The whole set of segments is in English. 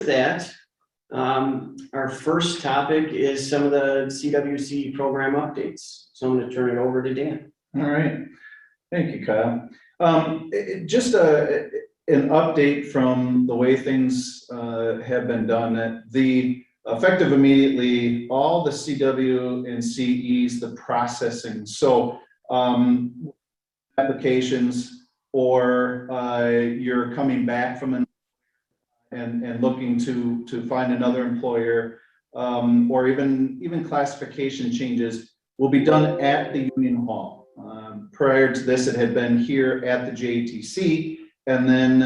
that, our first topic is some of the CWC program updates. So I'm going to turn it over to Dan. All right. Thank you, Kyle. Just an update from the way things have been done. The effective immediately, all the CW and CEs, the processing. So applications, or you're coming back from an and looking to find another employer, or even classification changes will be done at the Union Hall. Prior to this, it had been here at the JATC, and then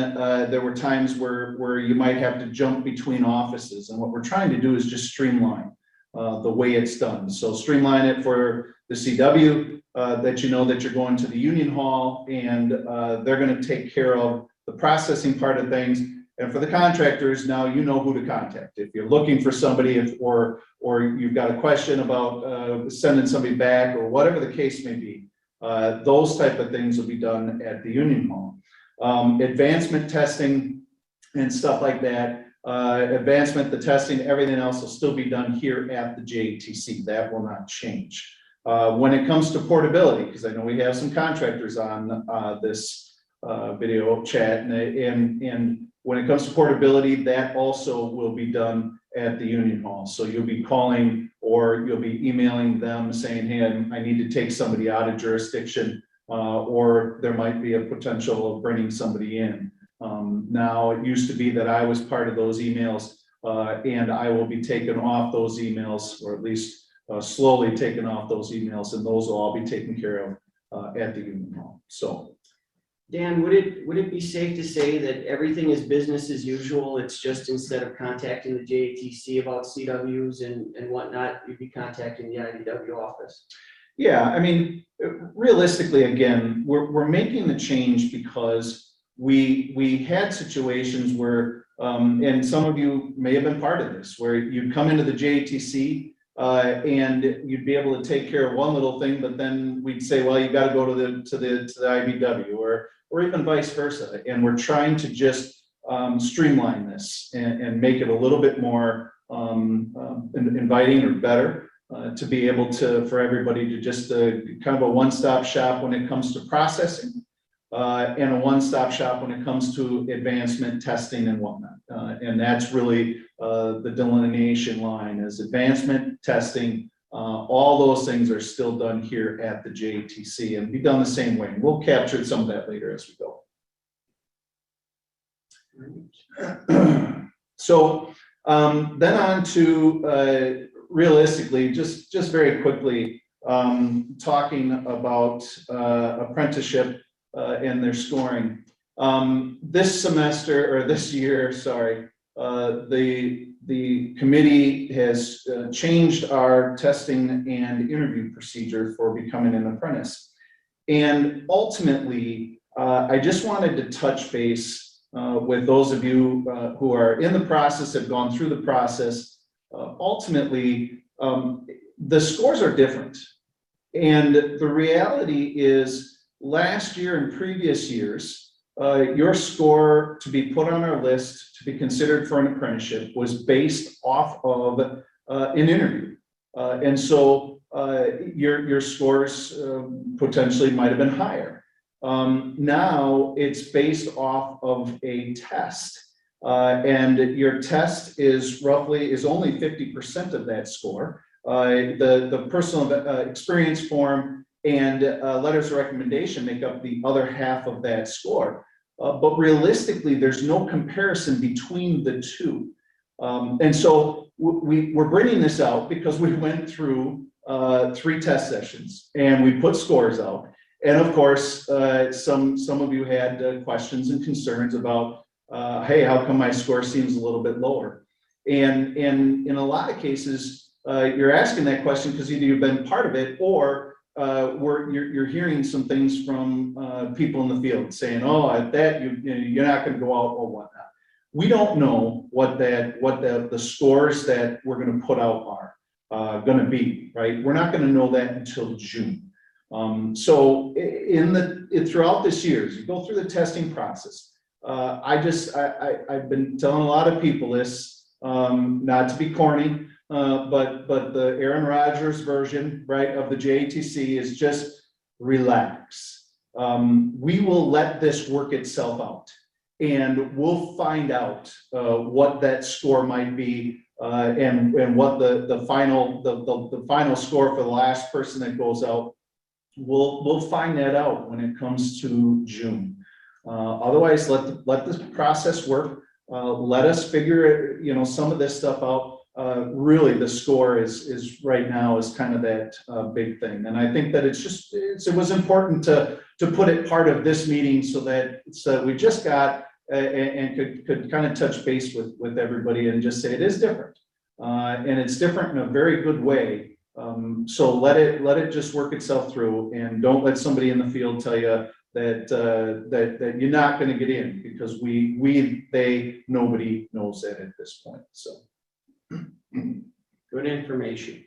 there were times where you might have to jump between offices. And what we're trying to do is just streamline the way it's done. So streamline it for the CW, that you know that you're going to the Union Hall, and they're going to take care of the processing part of things. And for the contractors, now you know who to contact. If you're looking for somebody, or you've got a question about sending somebody back, or whatever the case may be, those type of things will be done at the Union Hall. Advancement testing and stuff like that, the testing, everything else will still be done here at the JATC. That will not change. When it comes to portability, because I know we have some contractors on this video chat, and when it comes to portability, that also will be done at the Union Hall. So you'll be calling or you'll be emailing them saying, hey, I need to take somebody out of jurisdiction, or there might be a potential of bringing somebody in. Now, it used to be that I was part of those emails, and I will be taken off those emails, or at least slowly taken off those emails, and those will all be taken care of at the Union Hall. So. Dan, would it be safe to say that everything is business as usual? It's just instead of contacting the JATC about CWs and whatnot, you'd be contacting the IBEW office? Yeah, I mean, realistically, again, we're making the change because we had situations where, and some of you may have been part of this, where you'd come into the JATC and you'd be able to take care of one little thing, but then we'd say, well, you got to go to the IBEW, or even vice versa. And we're trying to just streamline this and make it a little bit more inviting or better, to be able for everybody to just kind of a one-stop shop when it comes to processing, and a one-stop shop when it comes to advancement testing and whatnot. And that's really the delineation line is advancement testing. All those things are still done here at the JATC and be done the same way. We'll capture some of that later as we go. So then on to realistically, just very quickly, talking about apprenticeship and their scoring. This semester, or this year, sorry, the committee has changed our testing and interview procedure for becoming an apprentice. And ultimately, I just wanted to touch base with those of you who are in the process, have gone through the process. Ultimately, the scores are different. And the reality is, last year and previous years, your score to be put on our list to be considered for an apprenticeship was based off of an interview. And so your scores potentially might have been higher. Now it's based off of a test. And your test is only 50% of that score. The personal experience form and letters of recommendation make up the other half of that score. But realistically, there's no comparison between the two. And so we're bringing this out because we went through 3 test sessions and we put scores out. And of course, some of you had questions and concerns about, hey, how come my score seems a little bit lower? And in a lot of cases, you're asking that question because either you've been part of it, or you're hearing some things from people in the field saying, oh, at that you're not going to go out or whatnot. We don't know what the scores that we're going to put out are going to be, right? We're not going to know that until June. So throughout this year, as you go through the testing process, I've been telling a lot of people this, not to be corny, but the Aaron Rodgers version, right, of the JATC is just relax. We will let this work itself out, and we'll find out what that score might be, and what the final score for the last person that goes out. We'll find that out when it comes to June. Otherwise, let this process work. Let us figure, some of this stuff out. Really, the score is right now is kind of that big thing, and I think that it was important to put it part of this meeting so that we just got and could kind of touch base with everybody and just say it is different, and it's different in a very good way. So let it just work itself through, and don't let somebody in the field tell you that you're not going to get in, because nobody knows that at this point. So Good information.